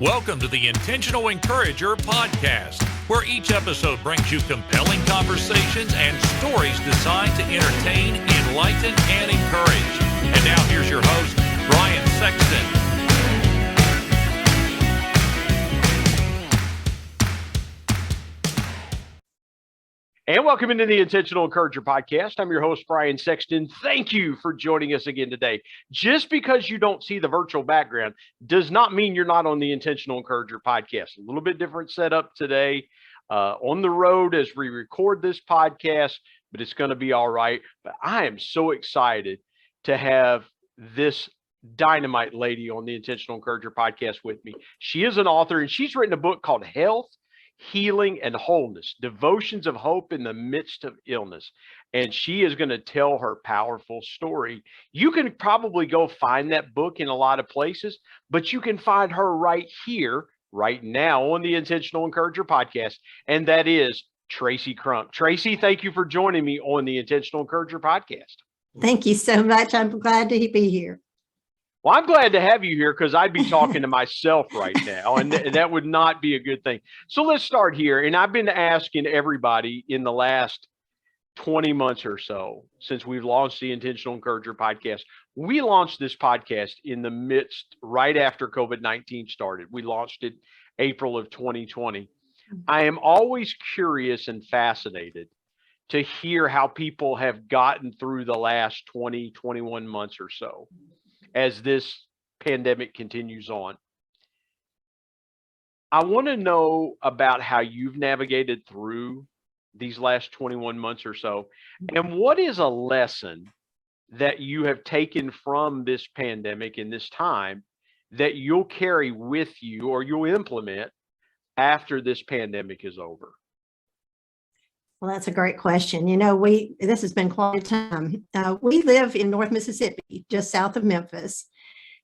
Welcome to the Intentional Encourager podcast, where each episode brings you compelling conversations and stories designed to entertain, enlighten, and encourage. And now here's your host, Brian Sexton. And welcome into the Intentional Encourager podcast. I'm your host, Brian Sexton. Thank you for joining us again today. Just because you don't see the virtual background does not mean you're not on the Intentional Encourager podcast. A little bit different setup today on the road as we record this podcast, but it's going to be all right. But I am so excited to have this dynamite lady on the Intentional Encourager podcast with me. She is an author, and she's written a book called Health, Healing, and Wholeness, Devotions of Hope in the Midst of Illness. And she is going to tell her powerful story. You can probably go find that book in a lot of places, but you can find her right here, right now on the Intentional Encourager podcast. And that is Tracy Crump. Tracy, thank you for joining me on the Intentional Encourager podcast. Thank you so much. I'm glad to be here. Well, I'm glad to have you here because I'd be talking to myself right now, and that would not be a good thing. So let's start here. And I've been asking everybody in the last 20 months or so since we've launched the Intentional Encourager podcast. We launched this podcast in the midst, right after COVID-19 started. We launched it April of 2020. I am always curious and fascinated to hear how people have gotten through the last 20, 21 months or so as this pandemic continues on. I want to know about how you've navigated through these last 21 months or so, and what is a lesson that you have taken from this pandemic in this time that you'll carry with you or you'll implement after this pandemic is over? Well, that's a great question. You know, this has been quite a time. We live in North Mississippi, just south of Memphis,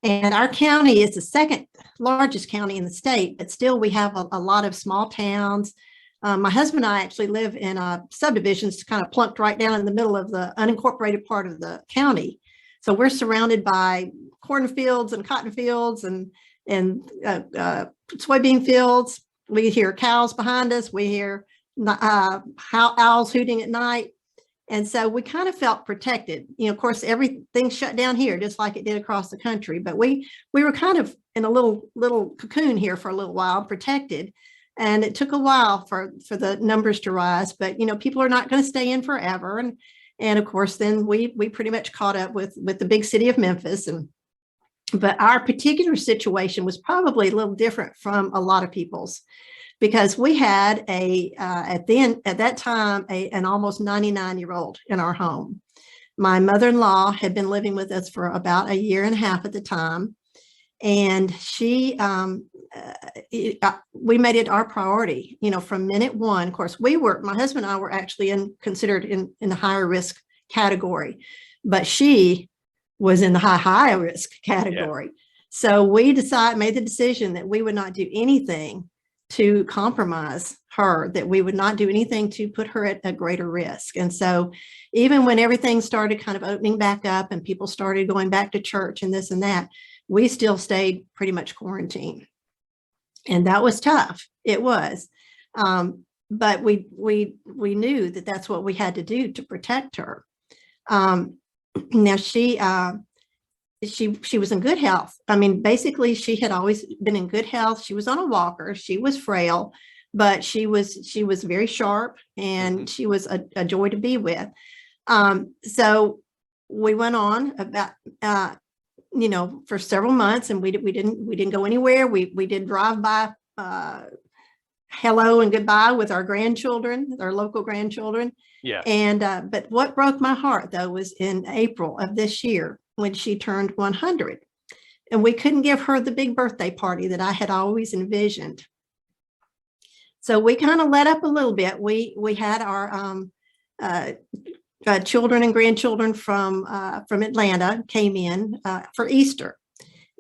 and our county is the second largest county in the state, but still we have a lot of small towns. My husband and I actually live in a subdivision kind of plunked right down in the middle of the unincorporated part of the county. So we're surrounded by cornfields and cotton fields and soybean fields. We hear cows behind us. We hear owls hooting at night. And so we kind of felt protected. You know, of course, everything shut down here, just like it did across the country. But we were kind of in a little cocoon here for a little while, protected. And it took a while for the numbers to rise. But, you know, people are not going to stay in forever. And of course, then we pretty much caught up with the big city of Memphis. But our particular situation was probably a little different from a lot of people's, because we had at that time an almost 99-year-old in our home. My mother-in-law had been living with us for about a year and a half at the time, and we made it our priority. You know, from minute one. Of course, my husband and I were actually considered in the higher risk category, but she was in the high risk category. Yeah. So we made the decision that we would not do anything to compromise her, that we would not do anything to put her at a greater risk. And so even when everything started kind of opening back up and people started going back to church and this and that, we still stayed pretty much quarantined. And that was tough. It was. But we knew that that's what we had to do to protect her. Now she was in good health. I mean, basically, she had always been in good health. She was on a walker. She was frail, but she was very sharp, and she was a joy to be with. So we went on about, for several months, and we didn't go anywhere. We did drive by, hello and goodbye with our grandchildren, our local grandchildren. Yeah. And but what broke my heart though was in April of this year, when she turned 100, and we couldn't give her the big birthday party that I had always envisioned. So we kind of let up a little bit. We had our children and grandchildren from Atlanta came in for Easter,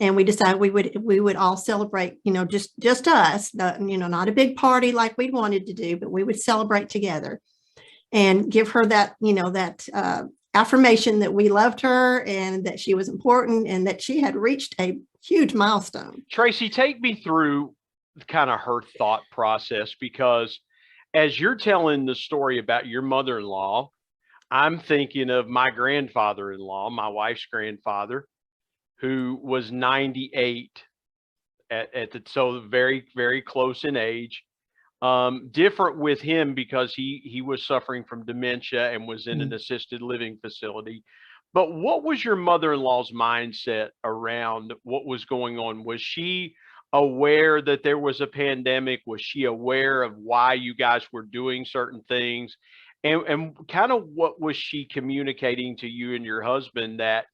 and we decided we would all celebrate, just us, not a big party like we'd wanted to do, but we would celebrate together and give her that, affirmation that we loved her and that she was important and that she had reached a huge milestone. Tracy, take me through kind of her thought process, because as you're telling the story about your mother-in-law, I'm thinking of my grandfather-in-law, my wife's grandfather, who was 98 so very, very close in age. Different with him because he was suffering from dementia and was in an assisted living facility. But what was your mother-in-law's mindset around what was going on? Was she aware that there was a pandemic? Was she aware of why you guys were doing certain things? And kind of what was she communicating to you and your husband that,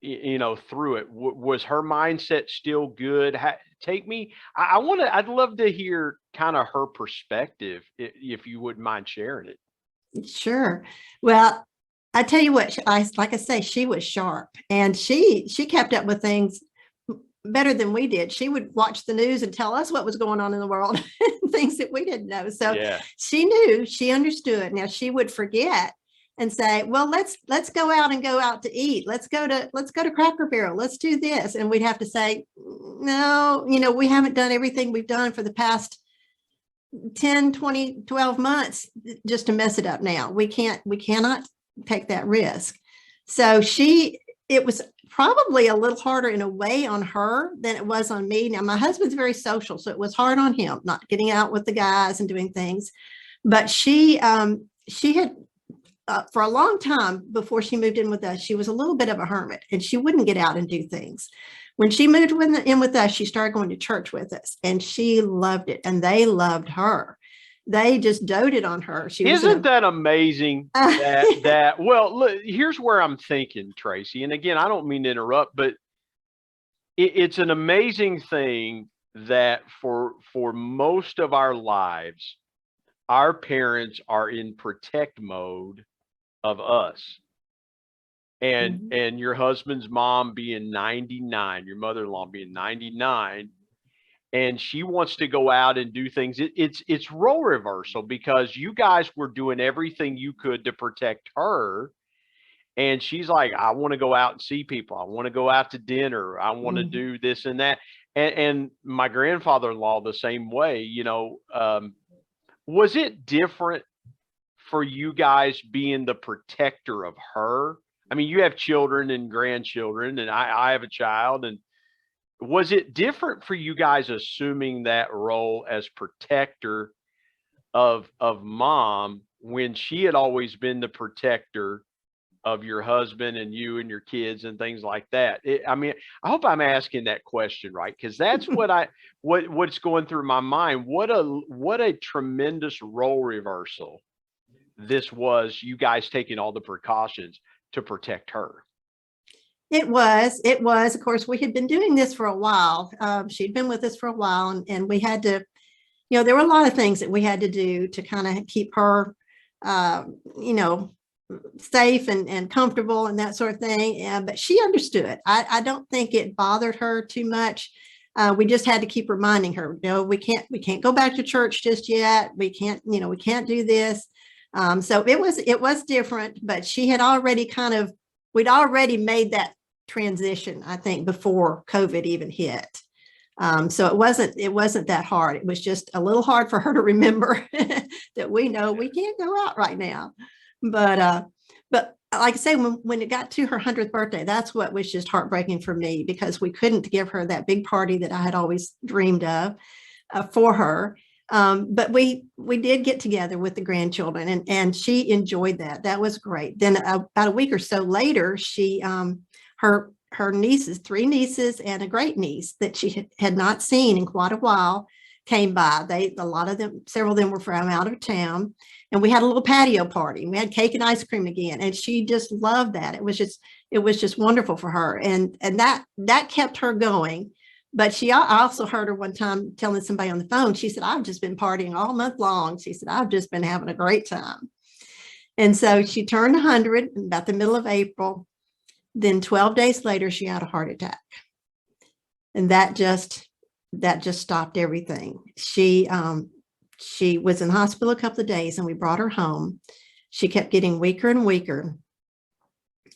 through it? Was her mindset still good? Take me, I'd love to hear kind of her perspective, if you wouldn't mind sharing it. Sure. Well, I tell you what, like I say, she was sharp, and she kept up with things better than we did. She would watch the news and tell us what was going on in the world, things that we didn't know. So she knew, she understood. Now she would forget and say, well, let's go out to eat. Let's go to Cracker Barrel. Let's do this. And we'd have to say, no, we haven't done everything we've done for the past 10, 20, 12 months just to mess it up now. We cannot take that risk. So it was probably a little harder in a way on her than it was on me. Now, my husband's very social, so it was hard on him not getting out with the guys and doing things. But she had, for a long time before she moved in with us, she was a little bit of a hermit, and she wouldn't get out and do things. When she moved in with us, she started going to church with us, and she loved it, and they loved her. They just doted on her. Isn't that amazing? Well, look, here's where I'm thinking, Tracy. And again, I don't mean to interrupt, but it's an amazing thing that for most of our lives, our parents are in protect mode of us. And your husband's mom being 99, your mother-in-law being 99, and she wants to go out and do things. It's role reversal, because you guys were doing everything you could to protect her. And she's like, I want to go out and see people. I want to go out to dinner. I want to do this and that. And my grandfather-in-law the same way, was it different for you guys being the protector of her? I mean, you have children and grandchildren, and I have a child. And was it different for you guys assuming that role as protector of mom when she had always been the protector of your husband and you and your kids and things like that? I mean, I hope I'm asking that question right, because that's what's going through my mind. What a tremendous role reversal this was, you guys taking all the precautions to protect her. It was. Of course, we had been doing this for a while. She'd been with us for a while, and we had to, there were a lot of things that we had to do to kind of keep her, safe and comfortable and that sort of thing. But she understood. I don't think it bothered her too much. We just had to keep reminding her, we can't go back to church just yet. We can't do this. So it was different, but she had already we'd already made that transition, I think, before COVID even hit. So it wasn't that hard. It was just a little hard for her to remember that we know we can't go out right now. But like I say, when it got to her 100th birthday, that's what was just heartbreaking for me, because we couldn't give her that big party that I had always dreamed of for her. But we did get together with the grandchildren, and she enjoyed that. That was great. Then about a week or so later, she, her nieces, 3 nieces and a great niece that she had not seen in quite a while, came by. Several of them were from out of town, and we had a little patio party. We had cake and ice cream again, and she just loved that. It was just wonderful for her, and that kept her going. But I also heard her one time telling somebody on the phone, she said, I've just been partying all month long. She said, I've just been having a great time. And so she turned 100 in about the middle of April. Then 12 days later, she had a heart attack. And that just stopped everything. She was in the hospital a couple of days, and we brought her home. She kept getting weaker and weaker.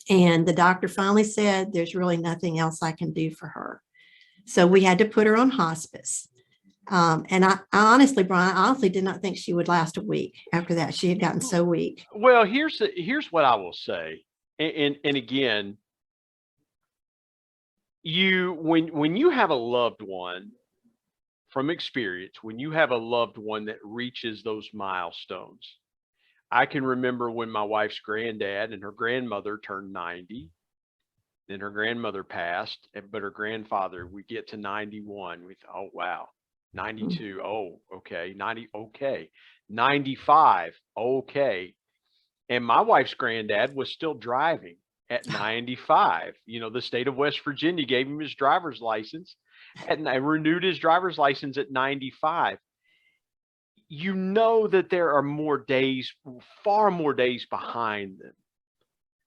And the doctor finally said, there's really nothing else I can do for her. So we had to put her on hospice. And I honestly, Brian, I honestly did not think she would last a week after that. She had gotten so weak. Well, here's what I will say. And again, when you have a loved one, from experience, when you have a loved one that reaches those milestones, I can remember when my wife's granddad and her grandmother turned 90. Then her grandmother passed, but her grandfather, we get to 91. We thought, oh, wow. 92. Oh, okay. 90. Okay. 95. Okay. And my wife's granddad was still driving at 95. You know, the state of West Virginia gave him his driver's license and I renewed his driver's license at 95. You know that there are more days, far more days behind them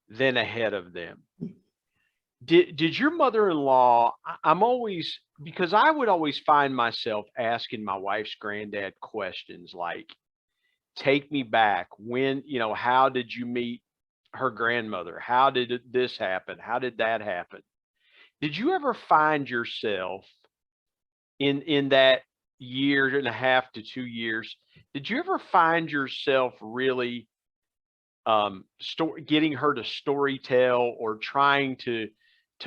than ahead of them. Did your mother-in-law, I'm always, because I would always find myself asking my wife's granddad questions like, take me back when, you know, how did you meet her grandmother? How did this happen? How did that happen? Did you ever find yourself in that year and a half to 2 years, did you ever find yourself really getting her to story tell or trying to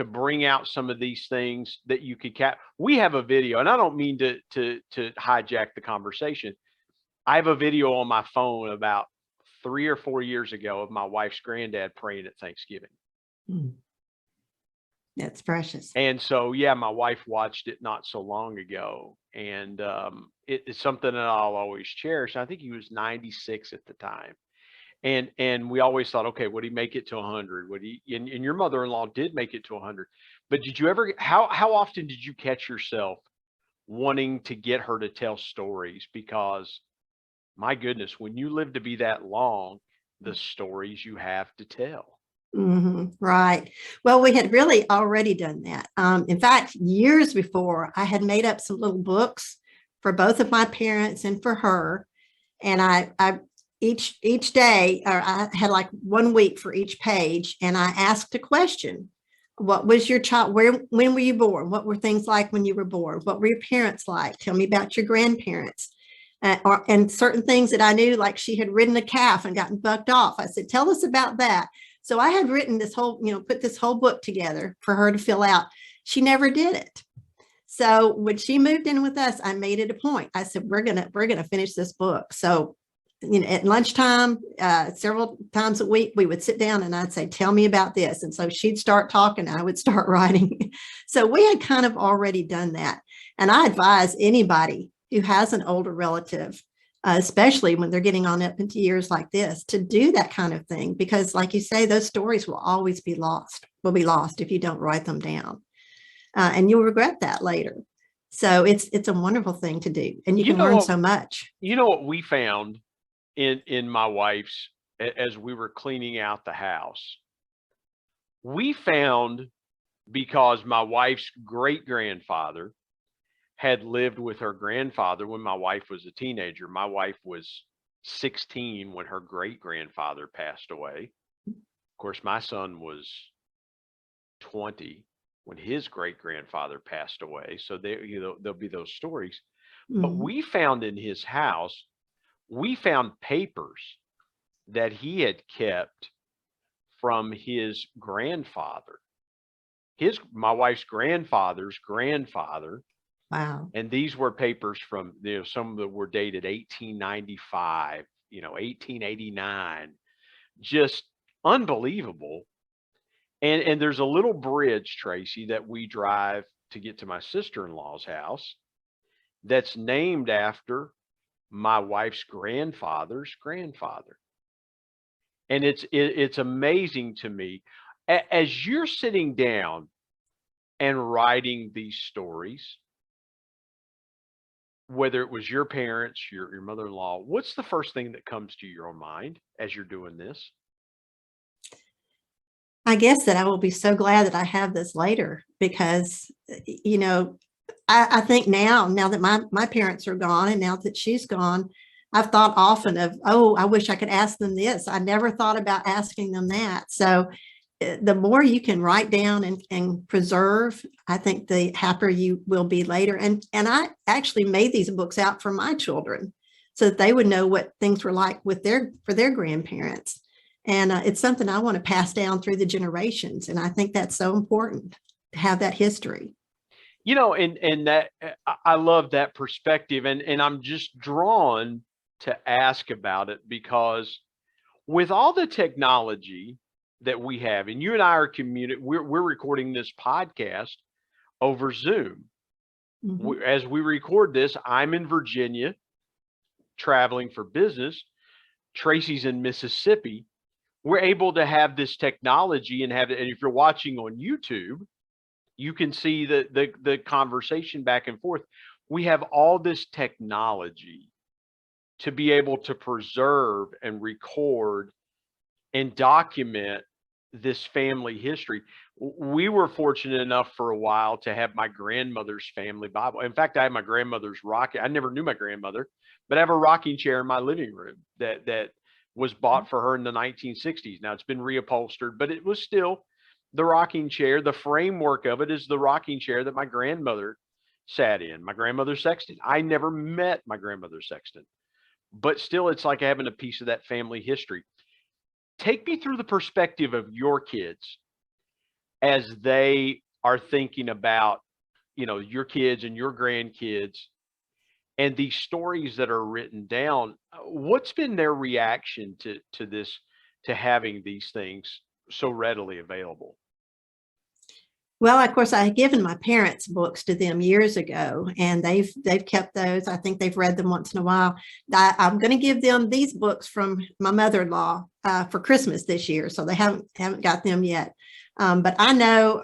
bring out some of these things that you could we have a video, and I don't mean to hijack the conversation. I have a video on my phone about 3 or 4 years ago of my wife's granddad praying at Thanksgiving. That's precious. And so, yeah, my wife watched it not so long ago, and it's something that I'll always cherish. I think he was 96 at the time. And we always thought, okay, would he make it to 100? Would he? And your mother-in-law did make it to 100. But did you ever? How often did you catch yourself wanting to get her to tell stories? Because my goodness, when you live to be that long, the stories you have to tell. Right. Well, we had really already done that. In fact, years before, I had made up some little books for both of my parents and for her, and I each day, or I had like 1 week for each page, and I asked a question. What was your child? When were you born? What were things like when you were born? What were your parents like? Tell me about your grandparents. And certain things that I knew, like she had ridden a calf and gotten bucked off. I said, tell us about that. So I had written this whole, put this whole book together for her to fill out. She never did it. So when she moved in with us, I made it a point. I said, we're gonna finish this book. So, at lunchtime, several times a week, we would sit down and I'd say, tell me about this. And so she'd start talking, I would start writing. So we had kind of already done that. And I advise anybody who has an older relative, especially when they're getting on up into years like this, to do that kind of thing, because like you say, those stories will always be lost if you don't write them down, and you'll regret that later. So it's a wonderful thing to do, and you can learn so much. You know what we found in my wife's, as we were cleaning out the house, we found, because my wife's great grandfather had lived with her grandfather when my wife was a teenager. My wife was 16 when her great grandfather passed away. Of course, my son was 20 when his great grandfather passed away. So there'll be those stories. But we found in his house, we found papers that he had kept from his grandfather, my wife's grandfather's grandfather. Wow. And these were papers from, some of them were dated 1895, 1889, just unbelievable. And there's a little bridge, Tracy, that we drive to get to my sister-in-law's house that's named after my wife's grandfather's grandfather. And it's amazing to me, as you're sitting down and writing these stories, whether it was your parents, your mother-in-law, what's the first thing that comes to your mind as you're doing this? I guess that I will be so glad that I have this later, because, I think now that my parents are gone and now that she's gone, I've thought often of, oh, I wish I could ask them this. I never thought about asking them that. So the more you can write down and preserve, I think the happier you will be later. And I actually made these books out for my children so that they would know what things were like for their grandparents. And it's something I want to pass down through the generations. And I think that's so important to have that history. And that I love that perspective. And I'm just drawn to ask about it because with all the technology that we have, and you and I are we're recording this podcast over Zoom. Mm-hmm. As we record this, I'm in Virginia traveling for business. Tracy's in Mississippi. We're able to have this technology and if you're watching on YouTube, you can see the conversation back and forth. We have all this technology to be able to preserve and record and document this family history. We were fortunate enough for a while to have my grandmother's family Bible. In fact, I have my grandmother's I never knew my grandmother, but I have a rocking chair in my living room that was bought for her in the 1960s. Now it's been reupholstered, but it was still the rocking chair. The framework of it is the rocking chair that my grandmother sat in. My grandmother Sexton. I never met my grandmother Sexton, but still it's like having a piece of that family history. Take me through the perspective of your kids as they are thinking about, your kids and your grandkids and these stories that are written down. What's been their reaction to this, to having these things so readily available? Well, of course, I had given my parents books to them years ago, and they've kept those. I think they've read them once in a while. I'm going to give them these books from my mother-in-law for Christmas this year, so they haven't got them yet. But I know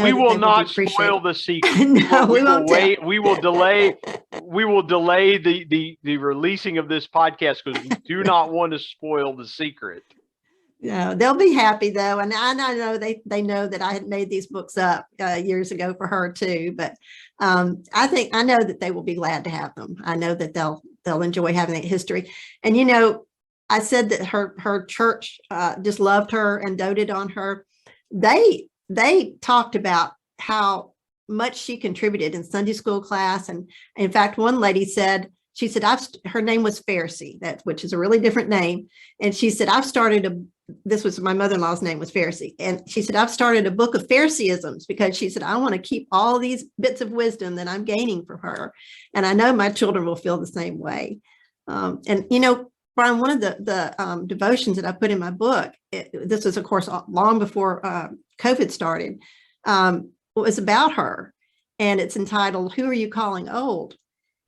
we will not spoil the secret. No, we won't wait. We will delay. We will delay the releasing of this podcast because we do not want to spoil the secret. No, they'll be happy though, and I know they know that I had made these books up years ago for her too. But I know that they will be glad to have them. I know that they'll enjoy having that history. And I said that her church just loved her and doted on her. They talked about how much she contributed in Sunday school class, and in fact, one lady said. She said, her name was Fairsey, which is a really different name. And she said, this was my mother-in-law's name was Fairsey. And she said, I've started a book of Fairseyisms because she said, I want to keep all these bits of wisdom that I'm gaining from her. And I know my children will feel the same way. And Brian, one of the devotions that I put in my book, this was, of course, long before COVID started, was about her. And it's entitled, Who Are You Calling Old?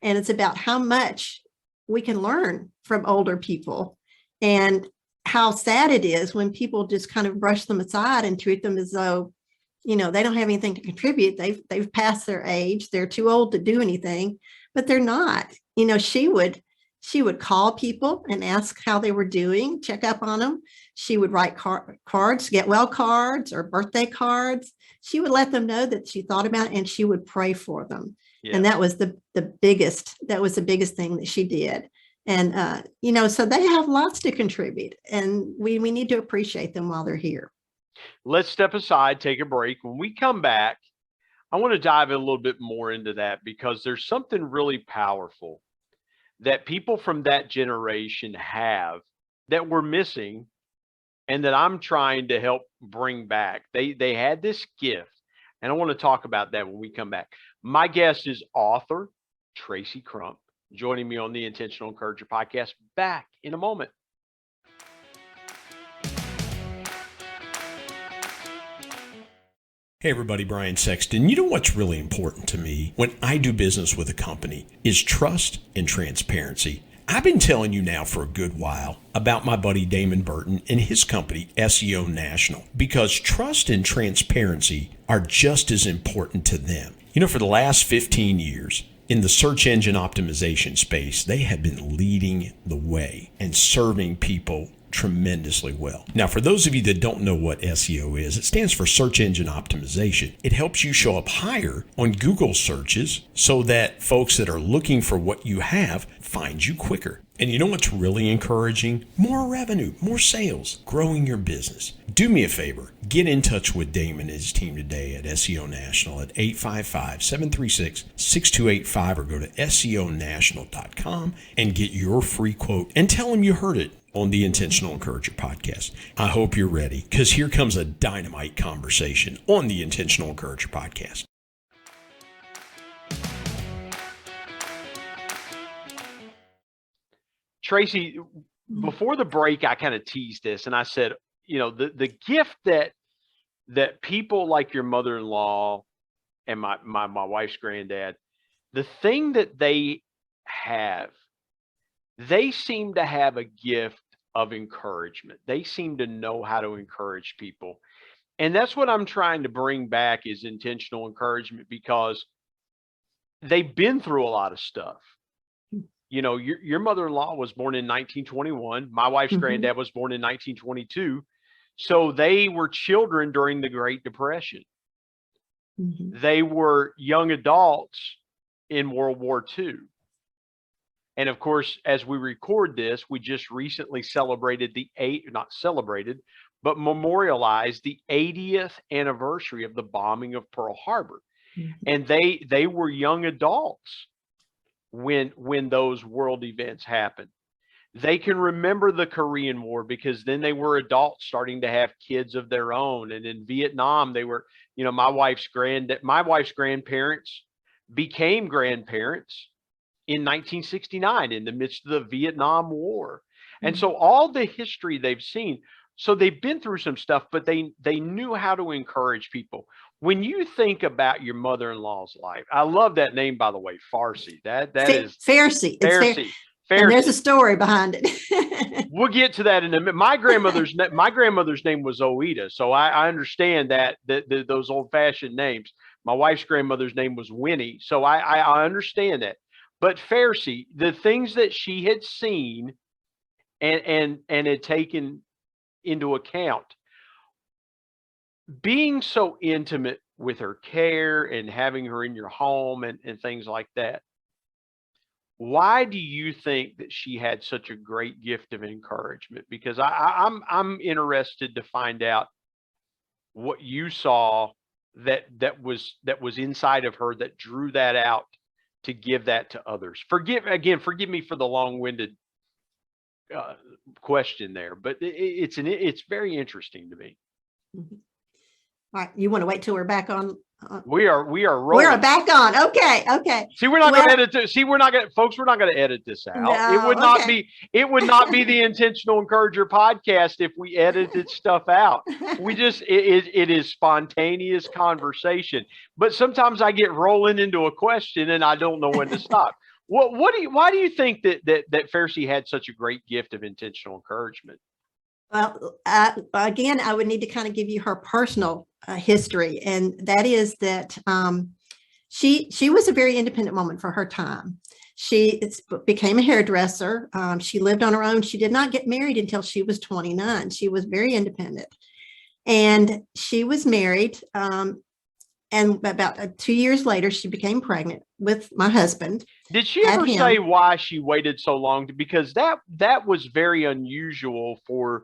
And it's about how much we can learn from older people and how sad it is when people just kind of brush them aside and treat them as though, they don't have anything to contribute. They've passed their age. They're too old to do anything, but they're not. She would call people and ask how they were doing, check up on them. She would write cards, get well cards or birthday cards. She would let them know that she thought about it and she would pray for them. Yeah. And that was the biggest thing that she did. And, so they have lots to contribute and we need to appreciate them while they're here. Let's step aside, take a break. When we come back, I want to dive a little bit more into that because there's something really powerful that people from that generation have that we're missing and that I'm trying to help bring back. They had this gift, and I want to talk about that when we come back. My guest is author Tracy Crump, joining me on the Intentional Encourager podcast. Back in a moment. Hey everybody, Brian Sexton. You know what's really important to me when I do business with a company is trust and transparency. I've been telling you now for a good while about my buddy Damon Burton and his company, SEO National, because trust and transparency are just as important to them. For the last 15 years, in the search engine optimization space, they have been leading the way and serving people tremendously well. Now, for those of you that don't know what SEO is, it stands for search engine optimization. It helps you show up higher on Google searches so that folks that are looking for what you have find you quicker. And you know what's really encouraging? More revenue, more sales, growing your business. Do me a favor, get in touch with Damon and his team today at SEO National at 855-736-6285 or go to SEOnational.com and get your free quote and tell them you heard it on the Intentional Encourager podcast. I hope you're ready, because here comes a dynamite conversation on the Intentional Encourager podcast. Tracy, before the break, I kind of teased this and I said, the gift that people like your mother-in-law and my wife's granddad, the thing that they seem to have a gift of encouragement. They seem to know how to encourage people. And that's what I'm trying to bring back is intentional encouragement, because they've been through a lot of stuff. Your mother-in-law was born in 1921. My wife's granddad was born in 1922. So they were children during the Great Depression. They were young adults in World War II. And of course, as we record this, we just recently memorialized the 80th anniversary of the bombing of Pearl Harbor. And they were young adults when those world events happened. They can remember the Korean War because then they were adults starting to have kids of their own. And in Vietnam, they were, my wife's grandparents became grandparents in 1969 in the midst of the Vietnam War. And so all the history they've seen, so they've been through some stuff, but they knew how to encourage people. When you think about your mother-in-law's life, I love that name, by the way, Fairsey. That is Fairsey. Fairsey. And there's a story behind it. We'll get to that in a minute. My grandmother's name was Oida, so I understand that those old-fashioned names. My wife's grandmother's name was Winnie, so I understand that. But Fairsey, the things that she had seen and had taken into account, being so intimate with her care and having her in your home and things like that, why do you think that she had such a great gift of encouragement? Because I'm interested to find out what you saw that was inside of her that drew that out to give that to others. Forgive me for the long-winded question there, but it's very interesting to me. All right, you want to wait till we're back on? We are rolling. We're back on. Okay. See, we're not going to edit this. See, we're not going to edit this out. No, it would not be the Intentional Encourager podcast if we edited stuff out. It is spontaneous conversation. But sometimes I get rolling into a question and I don't know when to stop. Why do you think that Fairsey had such a great gift of intentional encouragement? Well, again, I would need to kind of give you her personal history, and that is that she was a very independent woman for her time. She became a hairdresser. She lived on her own. She did not get married until she was 29. She was very independent, and she was married. And about 2 years later, she became pregnant with my husband. Did she ever say why she waited so long? Because that was very unusual for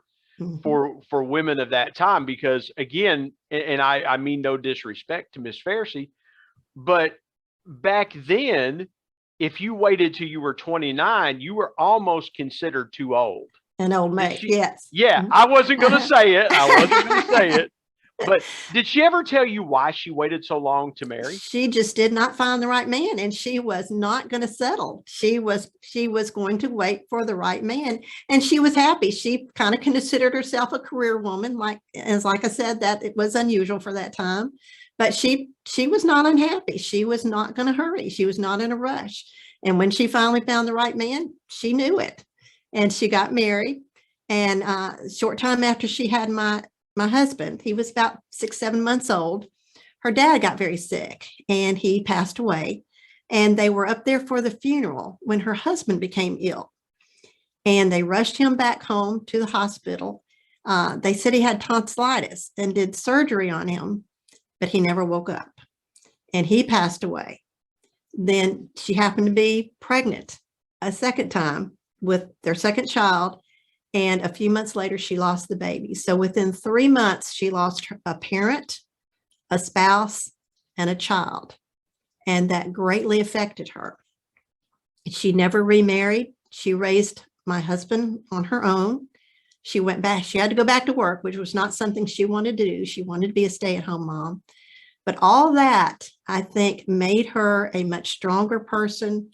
women of that time, because again, and I mean no disrespect to Miss Fairsey, but back then, if you waited till you were 29, you were almost considered too old. An old maid, yes. Yeah, I wasn't going to say it. But did she ever tell you why she waited so long to marry? She just did not find the right man, and she was not going to settle. She was going to wait for the right man, and she was happy. She kind of considered herself a career woman, like I said, that it was unusual for that time. But she was not unhappy. She was not going to hurry. She was not in a rush. And when she finally found the right man, she knew it, and she got married. And a short time after she had my husband, he was about 6-7 months old, her dad got very sick and he passed away. And they were up there for the funeral when her husband became ill. And they rushed him back home to the hospital. They said he had tonsillitis and did surgery on him, but he never woke up. And he passed away. Then she happened to be pregnant a second time with their second child. And a few months later, she lost the baby. So within 3 months, she lost a parent, a spouse, and a child. And that greatly affected her. She never remarried. She raised my husband on her own. She went back. She had to go back to work, which was not something she wanted to do. She wanted to be a stay-at-home mom. But all that, I think, made her a much stronger person.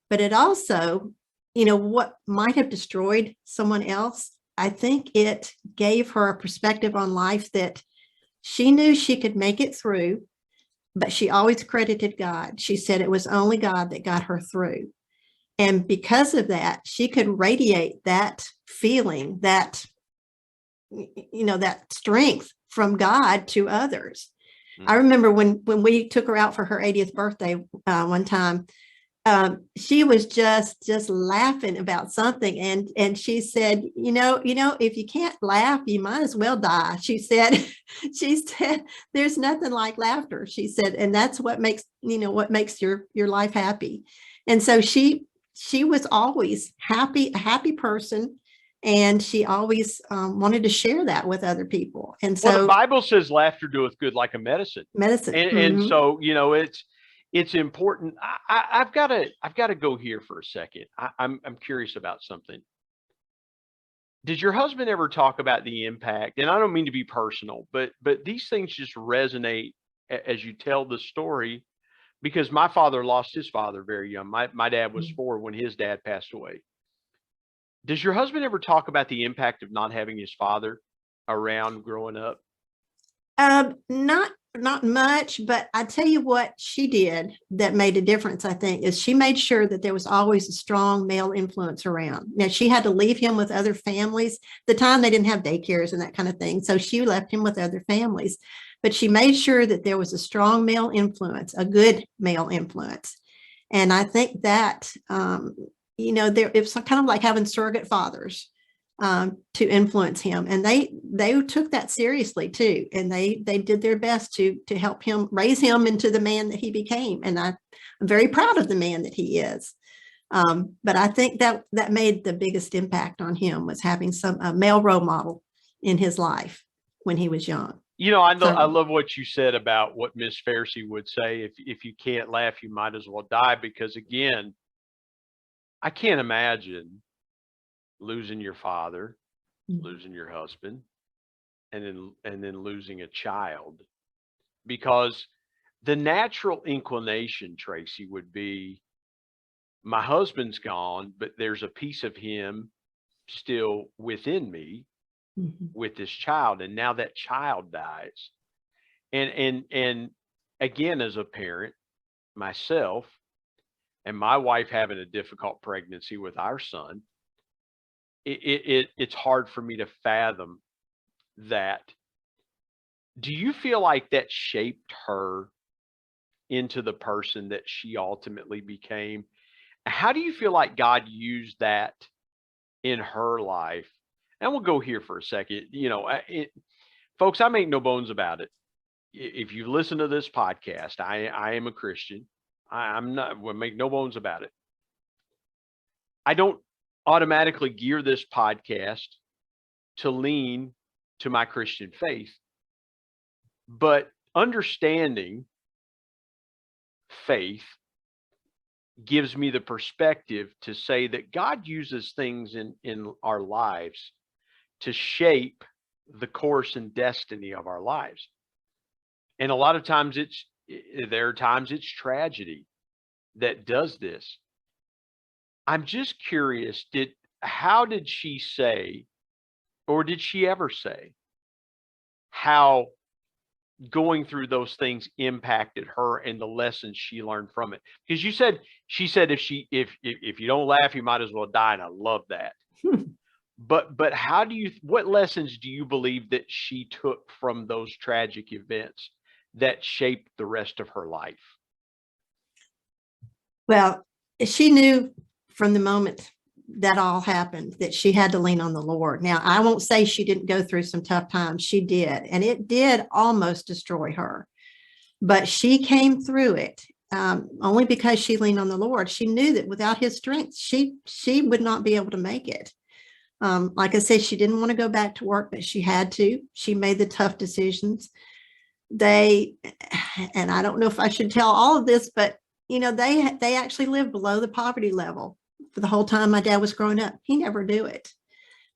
But it also, what might have destroyed someone else, I think it gave her a perspective on life that she knew she could make it through, but she always credited God. She said it was only God that got her through. And because of that, she could radiate that feeling, that strength from God to others. I remember when we took her out for her 80th birthday one time, she was just laughing about something. And she said, if you can't laugh, you might as well die. She said, there's nothing like laughter. She said, and that's what makes your life happy. And so she was always a happy person. And she always wanted to share that with other people. And so the Bible says laughter doeth good like a medicine. And so, it's important. I've got to go here for a second. I'm curious about something. Did your husband ever talk about the impact? And I don't mean to be personal, but these things just resonate as you tell the story, because my father lost his father very young. My dad was 4 when his dad passed away. Does your husband ever talk about the impact of not having his father around growing up? Not much, but I tell you what she did that made a difference, I think, is she made sure that there was always a strong male influence around. Now, she had to leave him with other families. At the time, they didn't have daycares and that kind of thing. So she left him with other families, but she made sure that there was a strong male influence, a good male influence. And I think that, it's kind of like having surrogate fathers to influence him. And they took that seriously too. And they did their best to help him, raise him into the man that he became. And I'm very proud of the man that he is. But I think that made the biggest impact on him, was having a male role model in his life when he was young. I love what you said about what Miss Fairsey would say. If you can't laugh, you might as well die. Because again, I can't imagine losing your father, losing your husband, and then losing a child, because the natural inclination, Tracy, would be, my husband's gone, but there's a piece of him still within me with this child, and now that child dies. And again, as a parent myself, and my wife having a difficult pregnancy with our son, it's hard for me to fathom that. Do you feel like that shaped her into the person that she ultimately became? How do you feel like God used that in her life? And we'll go here for a second. Folks, I make no bones about it. If you listen to this podcast, I am a Christian. I'm not, we'll make no bones about it. I don't automatically gear this podcast to lean to my Christian faith, but understanding faith gives me the perspective to say that God uses things in our lives to shape the course and destiny of our lives. And a lot of times there are times it's tragedy that does this. I'm just curious, how did she say, or did she ever say, how going through those things impacted her and the lessons she learned from it? Because she said if you don't laugh, you might as well die, and I love that. But what lessons do you believe that she took from those tragic events that shaped the rest of her life? Well, she knew from the moment that all happened that she had to lean on the Lord. Now, I won't say she didn't go through some tough times. She did, and it did almost destroy her, but she came through it. only because she leaned on the Lord. She knew that without his strength, she would not be able to make it. Like I said, she didn't want to go back to work, but she had to. She made the tough decisions. And I don't know if I should tell all of this, but they actually lived below the poverty level for the whole time my dad was growing up. He never knew it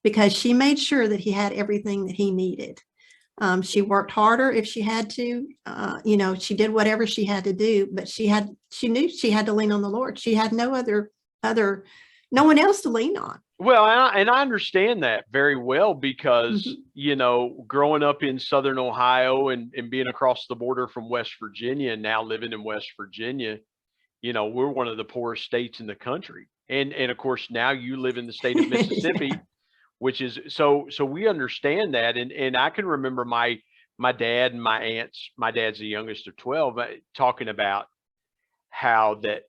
because she made sure that he had everything that he needed. She worked harder if she had to, she did whatever she had to do, but she knew she had to lean on the Lord. She had no one else to lean on. Well, and I understand that very well because, growing up in Southern Ohio and being across the border from West Virginia and now living in West Virginia, we're one of the poorest states in the country. And of course, now you live in the state of Mississippi, yeah. Which is so we understand that. And I can remember my dad and my aunts, my dad's the youngest of 12, talking about how that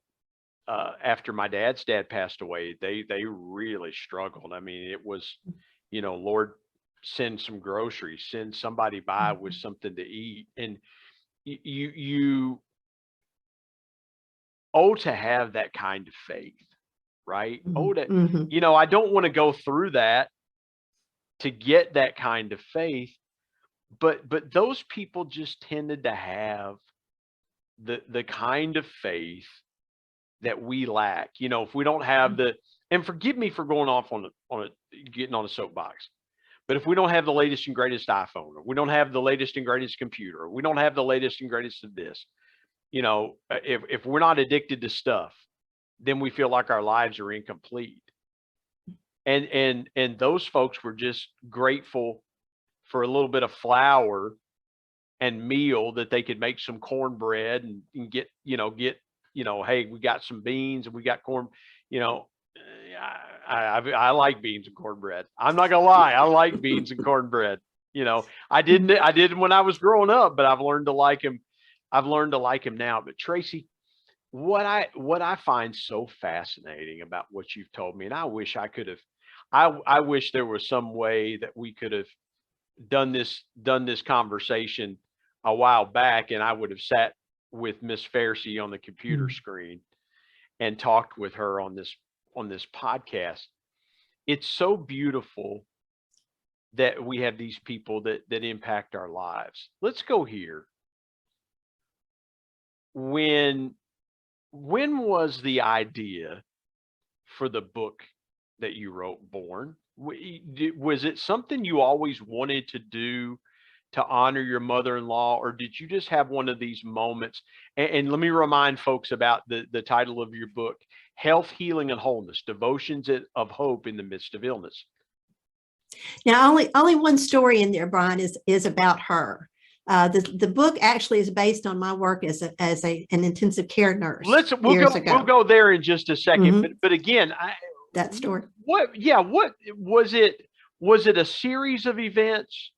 after my dad's dad passed away, they really struggled. I mean, it was, Lord, send some groceries, send somebody by with something to eat. And you owe to have that kind of faith, right? I don't want to go through that to get that kind of faith, but those people just tended to have the kind of faith that we lack. If we don't have and forgive me for going off getting on a soapbox, but if we don't have the latest and greatest iPhone, or we don't have the latest and greatest computer, or we don't have the latest and greatest of this, if we're not addicted to stuff, then we feel like our lives are incomplete. And those folks were just grateful for a little bit of flour and meal that they could make some cornbread and get, hey, we got some beans and we got corn. I like beans and cornbread. I'm not gonna lie, I like beans and cornbread. I didn't when I was growing up, but I've learned to like him. I've learned to like him now. But Tracy, what I find so fascinating about what you've told me, and I wish I could have. I wish there was some way that we could have done this conversation a while back, and I would have sat with Miss Fairsey on the computer screen and talked with her on this podcast. It's so beautiful that we have these people that impact our lives. Let's go here. When was the idea for the book that you wrote born? Was it something you always wanted to do to honor your mother-in-law, or did you just have one of these moments? And let me remind folks about the title of your book, Health, Healing, and Wholeness, Devotions of Hope in the Midst of Illness. Now, only one story in there, Brian, is about her. The book actually is based on my work as an intensive care nurse. We'll go there in just a second. But again, that story. What was it? Was it a series of events,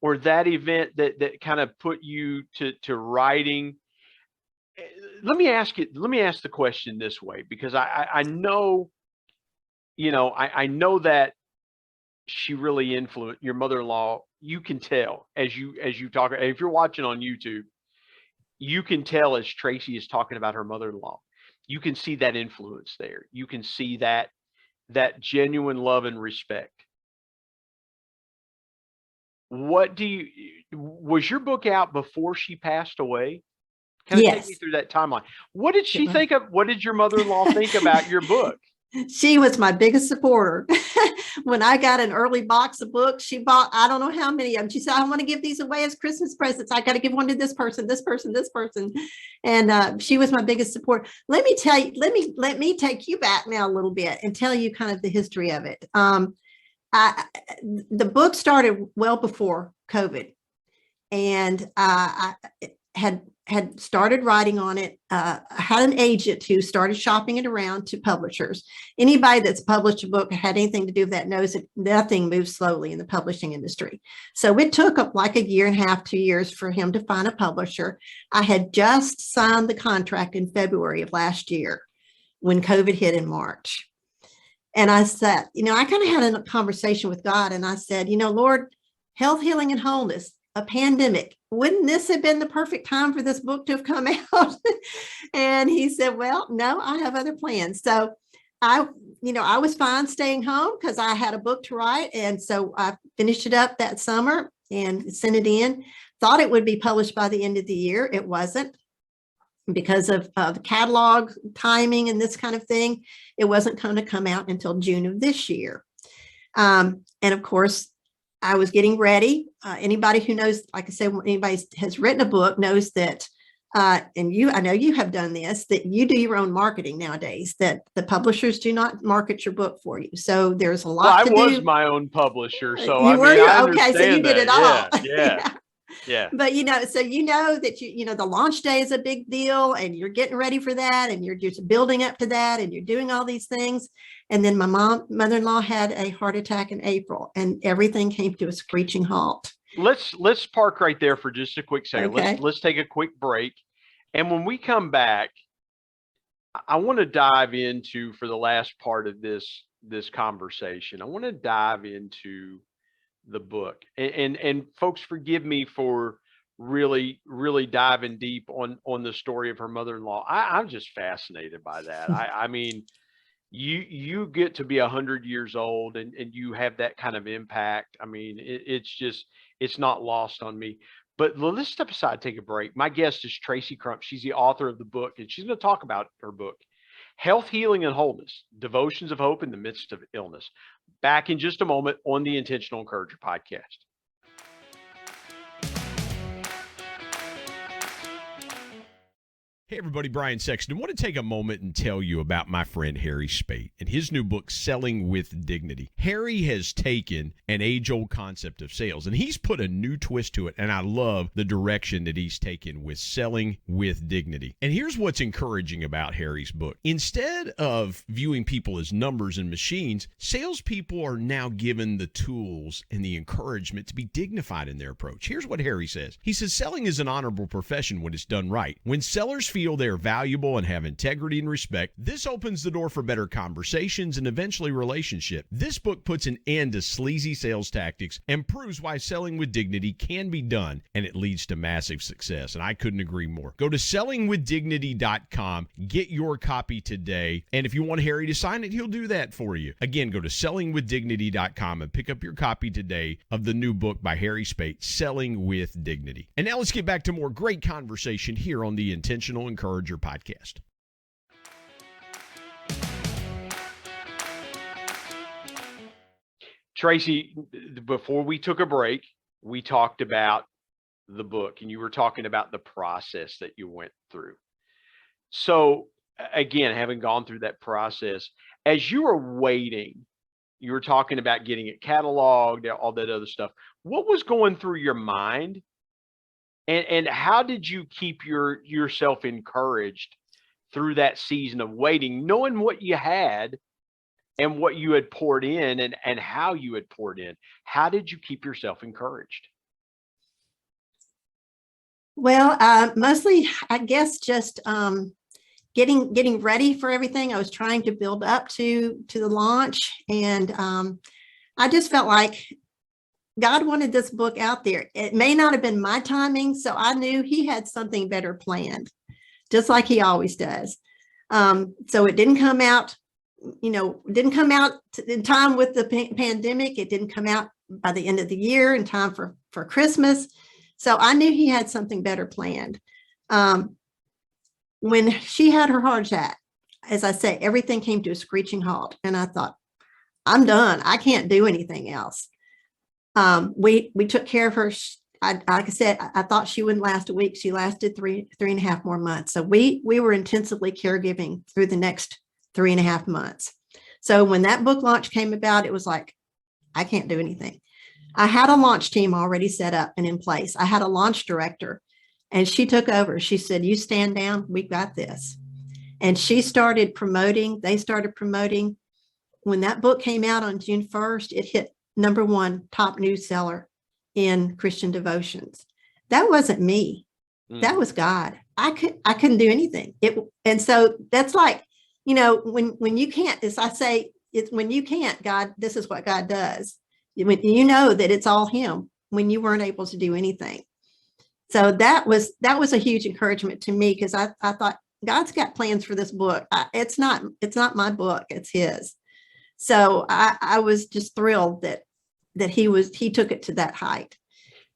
or that event that kind of put you to writing? Let me ask the question this way, because I know, I know that she really influenced your mother-in-law. You can tell as you talk. If you're watching on YouTube, you can tell as Tracy is talking about her mother-in-law. You can see that influence there. You can see that genuine love and respect. Was your book out before she passed away? Kind of yes. Take me through that timeline. What did she think of? What did your mother-in-law think about your book? She was my biggest supporter. When I got an early box of books, she bought, I don't know how many of them. She said, I want to give these away as Christmas presents. I got to give one to this person, this person, this person. And she was my biggest support. Let me tell you, let me take you back now a little bit and tell you kind of the history of it. The book started well before COVID, and I had started writing on it. I had an agent who started shopping it around to publishers. Anybody that's published a book, had anything to do with that, knows that nothing moves slowly in the publishing industry. So it took like a year and a half, 2 years for him to find a publisher. I had just signed the contract in February of last year when COVID hit in March. And I said, I kind of had a conversation with God, and I said, Lord, health, healing, and wholeness. a pandemic. Wouldn't this have been the perfect time for this book to have come out? And he said, well, no, I have other plans. So I was fine staying home because I had a book to write. And so I finished it up that summer and sent it in. Thought it would be published by the end of the year. It wasn't, because of the catalog timing and this kind of thing. It wasn't going to come out until June of this year. And of course, I was getting ready. Anybody who knows, like I said, anybody has written a book knows that, and I know you have done this, that you do your own marketing nowadays, that the publishers do not market your book for you. So there's a lot to do. I was my own publisher, so I understand okay, so you did it all. Yeah. Yeah. But, so that, the launch day is a big deal, and you're getting ready for that, and you're just building up to that, and you're doing all these things. And then my mother-in-law had a heart attack in April, and everything came to a screeching halt. Let's park right there for just a quick second. Okay. Let's take a quick break. And when we come back, I want to dive into, for the last part of this conversation, I want to dive into the book. And folks, forgive me for really diving deep on the story of her mother-in-law. I'm just fascinated by that. I mean, you get to be 100 years old and you have that kind of impact. I mean, it's not lost on me. But let's step aside, take a break. My guest is Tracy Crump. She's the author of the book, and she's going to talk about her book, Health, Healing, and Wholeness, Devotions of Hope in the Midst of Illness. Back in just a moment on the Intentional Encourager podcast. Hey everybody, Brian Sexton. I want to take a moment and tell you about my friend Harry Spate and his new book, Selling with Dignity. Harry has taken an age-old concept of sales and he's put a new twist to it, and I love the direction that he's taken with Selling with Dignity. And here's what's encouraging about Harry's book. Instead of viewing people as numbers and machines, salespeople are now given the tools and the encouragement to be dignified in their approach. Here's what Harry says. He says, selling is an honorable profession when it's done right. When sellers feel they're valuable and have integrity and respect, this opens the door for better conversations and eventually relationship. This book puts an end to sleazy sales tactics and proves why selling with dignity can be done, and it leads to massive success. And I couldn't agree more. Go to sellingwithdignity.com, get your copy today, and if you want Harry to sign it, he'll do that for you. Again, go to sellingwithdignity.com and pick up your copy today of the new book by Harry Spate, Selling with Dignity. And now let's get back to more great conversation here on the Intentional Encourager podcast. Tracy, before we took a break, we talked about the book, and you were talking about the process that you went through. So again, having gone through that process, as you were waiting, you were talking about getting it cataloged, all that other stuff. What was going through your mind? And how did you keep yourself encouraged through that season of waiting, knowing what you had and what you had poured in and how you had poured in? How did you keep yourself encouraged? Well, mostly, I guess, just getting ready for everything. I was trying to build up to the launch, and I just felt like God wanted this book out there. It may not have been my timing, so I knew he had something better planned, just like he always does. So it didn't come out, didn't come out in time with the pandemic. It didn't come out by the end of the year in time for Christmas. So I knew he had something better planned. When she had her heart attack, as I say, everything came to a screeching halt. And I thought, I'm done. I can't do anything else. We took care of her. Like I said, I thought she wouldn't last a week. She lasted three and a half more months. So we were intensively caregiving through the next 3.5 months. So when that book launch came about, it was like, I can't do anything. I had a launch team already set up and in place. I had a launch director, and she took over. She said, you stand down, we got this. And she started promoting. They started promoting. When that book came out on June 1st, it hit #1 top news seller in Christian devotions. That wasn't me. That was God. I couldn't do anything. And so that's like, when you can't, as I say, it's when you can't, God, this is what God does. When you know that it's all him. when you weren't able to do anything. So that was a huge encouragement to me, because I thought, God's got plans for this book. It's not my book, it's his. So I was just thrilled that he took it to that height.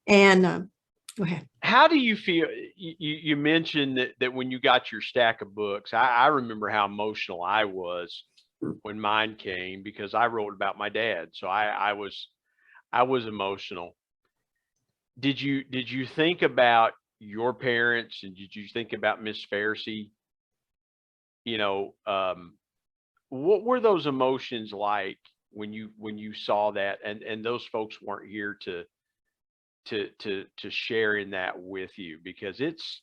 And go ahead. How do you feel? You mentioned that when you got your stack of books, I remember how emotional I was when mine came, because I wrote about my dad. So I was emotional. Did you think about your parents, and did you think about Miss Fairsey? What were those emotions like when you saw that, and those folks weren't here to share in that with you? Because it's,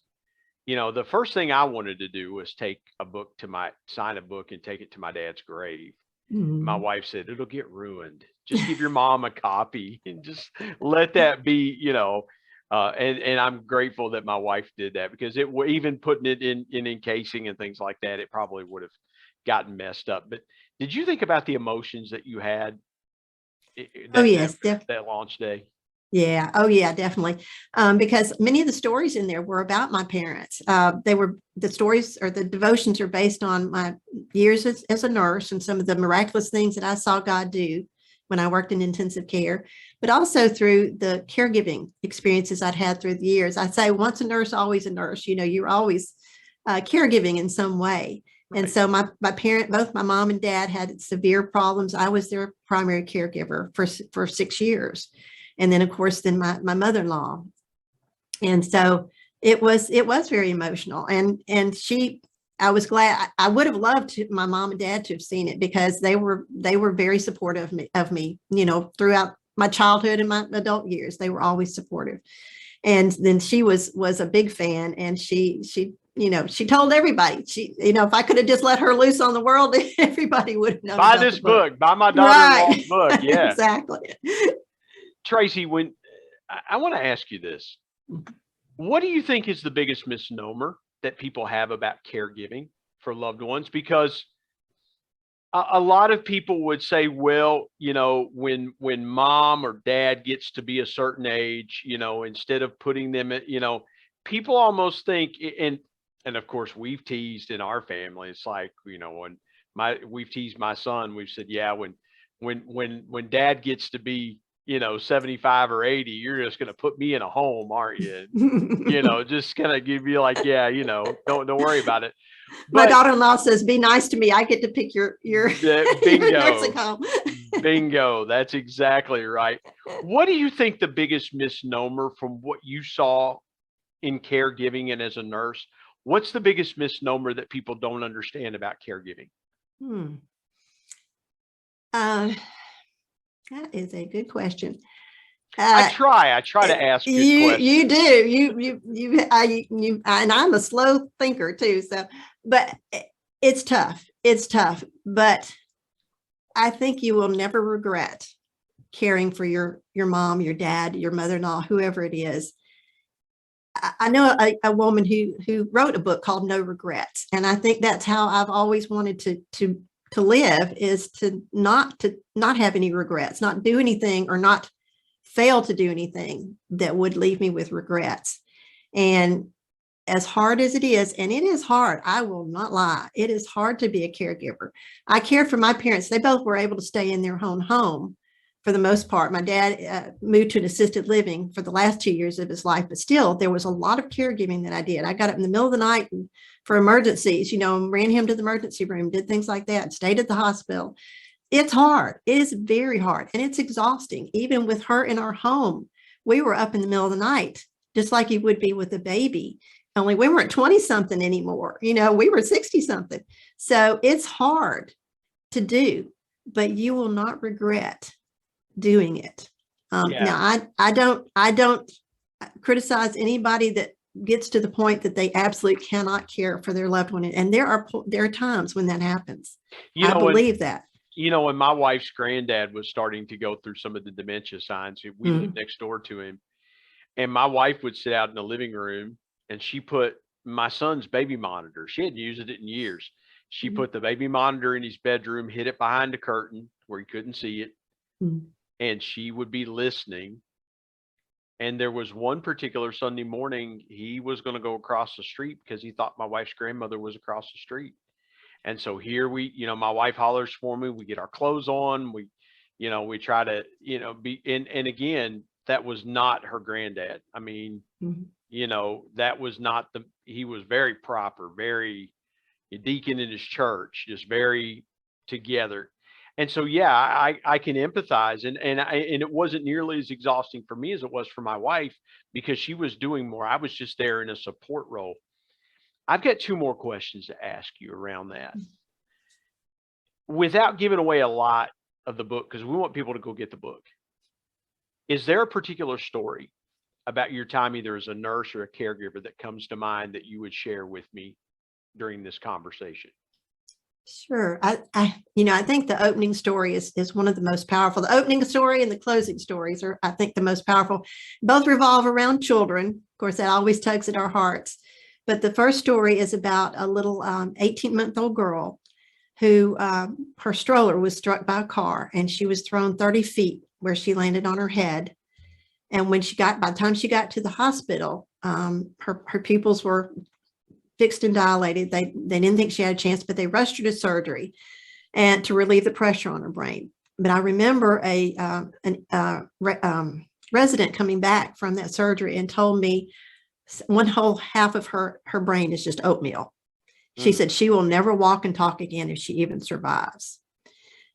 the first thing I wanted to do was sign a book and take it to my dad's grave. My wife said, it'll get ruined. Just give your mom a copy and just let that be, and I'm grateful that my wife did that, because even putting it in encasing and things like that, it probably would have gotten messed up. But did you think about the emotions that you had Yes, that launch day? Yeah. Oh, yeah, definitely. Because many of the stories in there were about my parents. The stories, or the devotions, are based on my years as a nurse and some of the miraculous things that I saw God do when I worked in intensive care, but also through the caregiving experiences I'd had through the years. I say, once a nurse, always a nurse. You're always caregiving in some way. Right. And so my both my mom and dad had severe problems. I was their primary caregiver for 6 years. And then, of course, my mother-in-law. And so it was very emotional. And I was glad. I would have loved my mom and dad to have seen it, because they were very supportive of me, throughout my childhood and my adult years. They were always supportive. And then she was a big fan, and she told everybody, if I could have just let her loose on the world, everybody would have known. Buy this book, buy my daughter-in-law's book. Yeah, exactly. Tracy, when I want to ask you this, what do you think is the biggest misnomer that people have about caregiving for loved ones? Because a lot of people would say, well, when mom or dad gets to be a certain age, instead of putting them at, people almost think, and of course we've teased in our family, it's like, we've teased my son, we've said, yeah, when dad gets to be 75 or 80, you're just going to put me in a home, aren't you? Just going to give you like, yeah, don't worry about it. But my daughter-in-law says, be nice to me. I get to pick your bingo, nursing home. Bingo. That's exactly right. What do you think the biggest misnomer from what you saw in caregiving and as a nurse, what's the biggest misnomer that people don't understand about caregiving? That is a good question. I try to ask good questions. You do. And I'm a slow thinker too. So, but it's tough. It's tough. But I think you will never regret caring for your mom, your dad, your mother-in-law, whoever it is. I know a woman who wrote a book called No Regrets, and I think that's how I've always wanted to live, is to not have any regrets, not do anything, or not fail to do anything that would leave me with regrets. And as hard as it is, and it is hard, I will not lie, it is hard to be a caregiver. I cared for my parents. They both were able to stay in their own home for the most part. My dad moved to an assisted living for the last 2 years of his life, but still there was a lot of caregiving that I did. I got up in the middle of the night for emergencies, and ran him to the emergency room, did things like that, stayed at the hospital. It's hard. It is very hard. And it's exhausting. Even with her in our home, we were up in the middle of the night, just like you would be with a baby. Only we weren't 20 something anymore. We were 60 something. So it's hard to do, but you will not regret doing it. Now, I don't criticize anybody that gets to the point that they absolutely cannot care for their loved one. And there are times when that happens. I believe that. When my wife's granddad was starting to go through some of the dementia signs, we lived next door to him, and my wife would sit out in the living room, and she put my son's baby monitor. She hadn't used it in years. She put the baby monitor in his bedroom, hid it behind the curtain where he couldn't see it. And she would be listening And there was one particular Sunday morning, he was going to go across the street because he thought my wife's grandmother was across the street. And so here we, my wife hollers for me. We get our clothes on. We try to, be, and again, that was not her granddad. I mean, Mhm. that was not he was very proper, very a deacon in his church, just very together. And so, yeah, I can empathize, and it wasn't nearly as exhausting for me as it was for my wife because she was doing more. I was just there in a support role. I've got two more questions to ask you around that, without giving away a lot of the book, because we want people to go get the book. Is there a particular story about your time, either as a nurse or a caregiver, that comes to mind that you would share with me during this conversation? Sure. I think the opening story is one of the most powerful. The opening story and the closing stories are, I think, the most powerful. Both revolve around children. Of course, that always tugs at our hearts. But the first story is about a little 18-month-old girl who her stroller was struck by a car, and she was thrown 30 feet where she landed on her head. And by the time she got to the hospital, her pupils were fixed and dilated. They didn't think she had a chance, but they rushed her to surgery and to relieve the pressure on her brain. But I remember a resident coming back from that surgery and told me one whole half of her brain is just oatmeal. She said she will never walk and talk again if she even survives.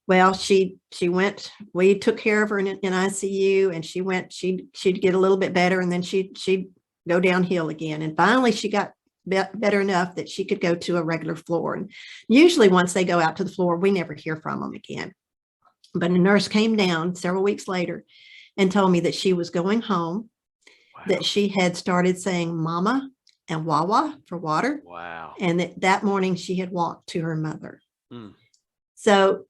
Well, she went, we took care of her in ICU, and she'd get a little bit better, and then she'd go downhill again. And finally she got better enough that she could go to a regular floor. And usually once they go out to the floor, we never hear from them again. But a nurse came down several weeks later and told me that she was going home, that she had started saying mama and wawa for water. Wow. And that morning she had walked to her mother. Mm. So,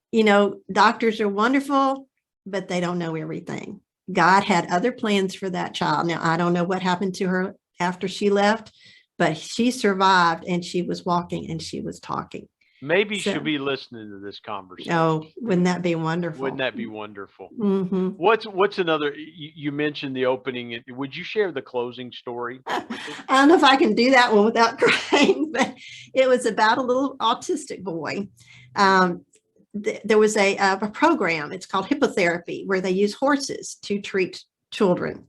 doctors are wonderful, but they don't know everything. God had other plans for that child. Now, I don't know what happened to her after she left, but she survived, and she was walking and she was talking. Maybe she'll be listening to this conversation. Oh, wouldn't that be wonderful? Wouldn't that be wonderful? Mm-hmm. What's another, you mentioned the opening. Would you share the closing story? I don't know if I can do that one without crying, but it was about a little autistic boy. There was a program, it's called hippotherapy, where they use horses to treat children.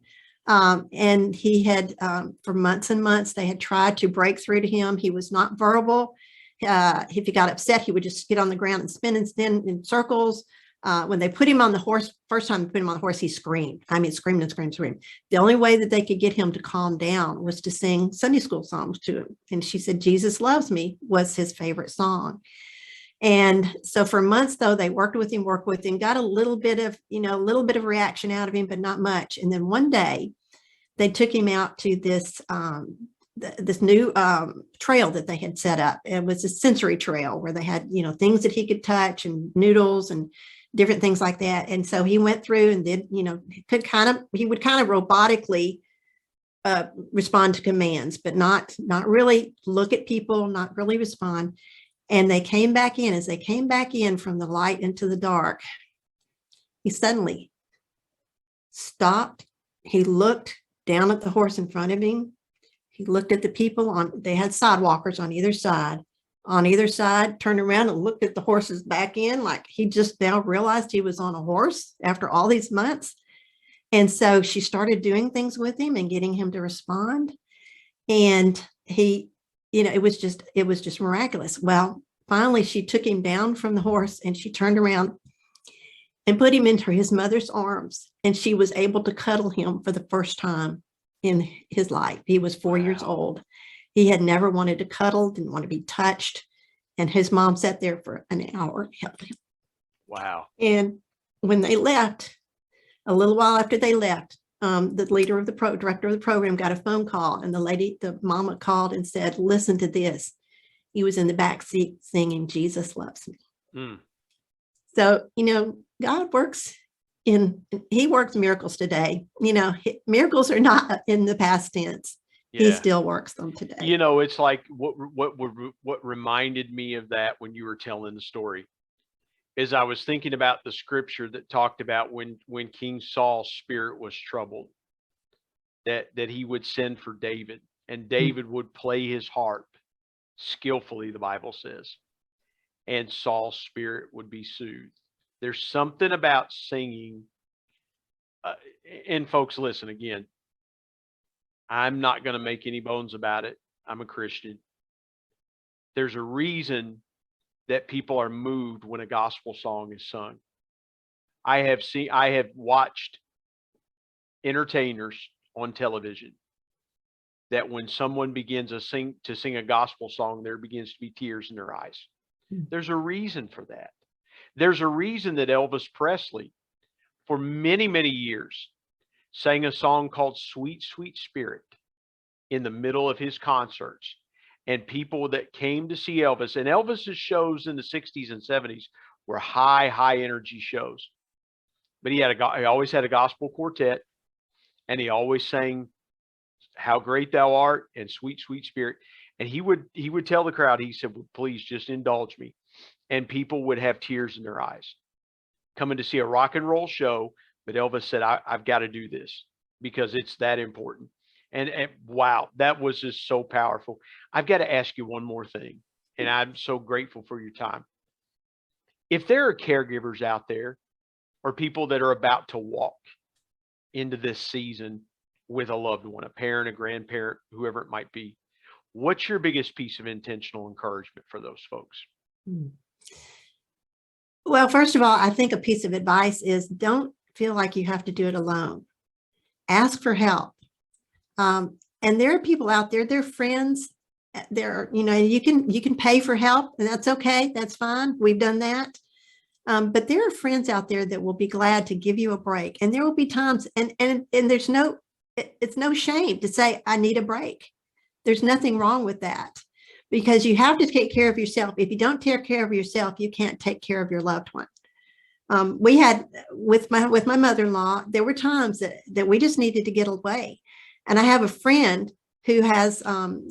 And he had, for months and months, they had tried to break through to him. He was not verbal. If he got upset, he would just get on the ground and spin in circles. When they put him on the horse, first time they put him on the horse, he screamed. I mean, screamed and screamed and screamed. The only way that they could get him to calm down was to sing Sunday school songs to him. And she said, "Jesus Loves Me" was his favorite song. And so for months, though, they worked with him, got a little bit of reaction out of him, but not much. And then one day they took him out to this new trail that they had set up. It was a sensory trail where they had, things that he could touch and noodles and different things like that. And so he went through and did, he would kind of robotically respond to commands, but not really look at people, not really respond. And they came back in. As they came back in from the light into the dark, he suddenly stopped. He looked down at the horse in front of him. He looked at the people they had sidewalkers on either side, turned around and looked at the horses back in, like he just now realized he was on a horse after all these months. And so she started doing things with him and getting him to respond. And he, it was just miraculous. Well, finally she took him down from the horse and she turned around and put him into his mother's arms. And she was able to cuddle him for the first time in his life. He was 4 years old. He had never wanted to cuddle, didn't want to be touched. And his mom sat there for an hour and held him. Wow. And when they left, a little while after they left, the leader of the director of the program got a phone call, and the mama called and said, "Listen to this." He was in the back seat singing "Jesus Loves Me." Mm. So, God works he works miracles today. Miracles are not in the past tense. Yeah. He still works them today. It's like what reminded me of that when you were telling the story is I was thinking about the scripture that talked about when King Saul's spirit was troubled, that he would send for David, and David would play his harp skillfully, the Bible says, and Saul's spirit would be soothed. There's something about singing. And folks, listen again. I'm not going to make any bones about it. I'm a Christian. There's a reason that people are moved when a gospel song is sung. I have watched entertainers on television that when someone begins to sing a gospel song, there begins to be tears in their eyes. There's a reason for that. There's a reason that Elvis Presley, for many, many years, sang a song called Sweet, Sweet Spirit in the middle of his concerts. And people that came to see Elvis, and Elvis's shows in the 60s and 70s were high energy shows. But he always had a gospel quartet, and he always sang How Great Thou Art and Sweet, Sweet Spirit. And he would tell the crowd, he said, well, please just indulge me. And people would have tears in their eyes coming to see a rock and roll show. But Elvis said, I've got to do this because it's that important. And wow, that was just so powerful. I've got to ask you one more thing, and I'm so grateful for your time. If there are caregivers out there or people that are about to walk into this season with a loved one, a parent, a grandparent, whoever it might be, what's your biggest piece of intentional encouragement for those folks? Well, first of all, I think a piece of advice is don't feel like you have to do it alone. Ask for help. And there are people out there, they're friends, you can pay for help, and that's okay. That's fine. We've done that. But there are friends out there that will be glad to give you a break. And there will be times, and it's no shame to say, I need a break. There's nothing wrong with that, because you have to take care of yourself. If you don't take care of yourself, you can't take care of your loved one. We had with my mother-in-law, there were times that we just needed to get away. And I have a friend who has,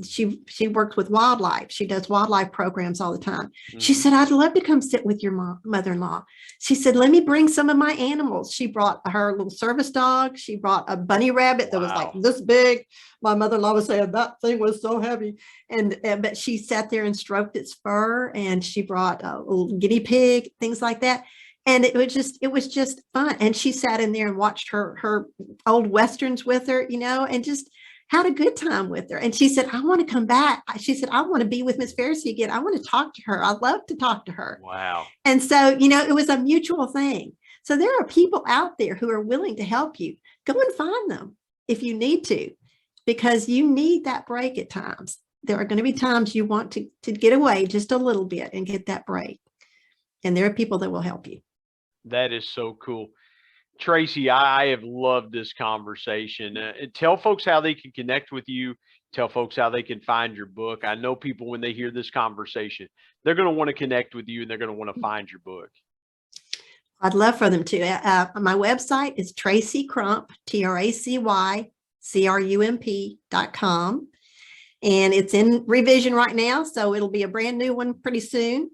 she works with wildlife. She does wildlife programs all the time. Mm-hmm. She said, I'd love to come sit with your mother-in-law. She said, let me bring some of my animals. She brought her little service dog. She brought a bunny rabbit that was like this big. My mother-in-law was saying that thing was so heavy. But she sat there and stroked its fur, and she brought a little guinea pig, things like that. And it was just fun. And she sat in there and watched her old Westerns with her, and just had a good time with her. And she said, I want to come back. She said, I want to be with Miss Fairsey again. I want to talk to her. I love to talk to her. Wow. And so, it was a mutual thing. So there are people out there who are willing to help you. Go and find them if you need to, because you need that break at times. There are going to be times you want to get away just a little bit and get that break. And there are people that will help you. That is so cool. Tracy, I have loved this conversation. Tell folks how they can connect with you. Tell folks how they can find your book. I know people, when they hear this conversation, they're going to want to connect with you, and they're going to want to find your book. I'd love for them to. My website is Tracy Crump, TracyCrump.com. And it's in revision right now, so it'll be a brand new one pretty soon.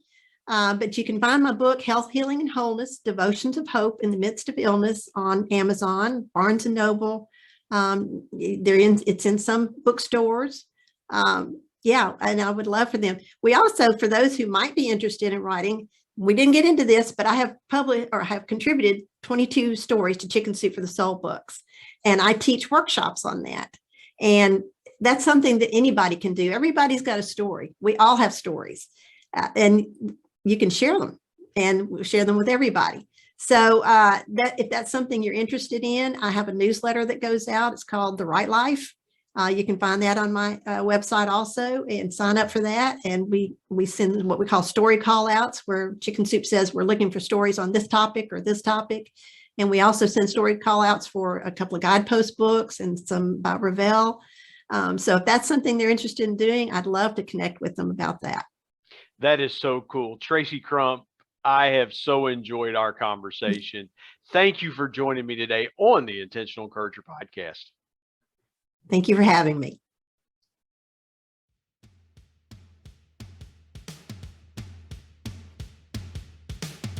But you can find my book, Health, Healing, and Wholeness, Devotions of Hope in the Midst of Illness, on Amazon, Barnes & Noble. It's in some bookstores. And I would love for them. We also, for those who might be interested in writing, we didn't get into this, but I have have contributed 22 stories to Chicken Soup for the Soul books. And I teach workshops on that. And that's something that anybody can do. Everybody's got a story. We all have stories. And you can share them, and share them with everybody. So if that's something you're interested in, I have a newsletter that goes out. It's called The Right Life. You can find that on my website also, and sign up for that. And we send what we call story call outs, where Chicken Soup says we're looking for stories on this topic or this topic. And we also send story call outs for a couple of guidepost books and some about Ravel. So if that's something they're interested in doing, I'd love to connect with them about that. That is so cool. Tracy Crump, I have so enjoyed our conversation. Thank you for joining me today on the Intentional Encourager podcast. Thank you for having me.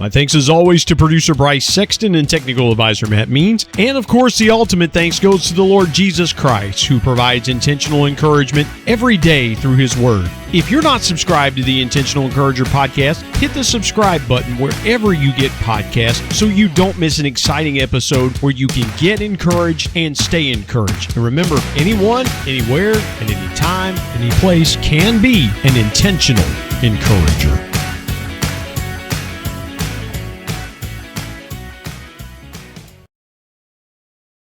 My thanks as always to producer Bryce Sexton and technical advisor Matt Means. And of course, the ultimate thanks goes to the Lord Jesus Christ, who provides intentional encouragement every day through his word. If you're not subscribed to the Intentional Encourager podcast, hit the subscribe button wherever you get podcasts so you don't miss an exciting episode where you can get encouraged and stay encouraged. And remember, anyone, anywhere, at any time, any place can be an intentional encourager.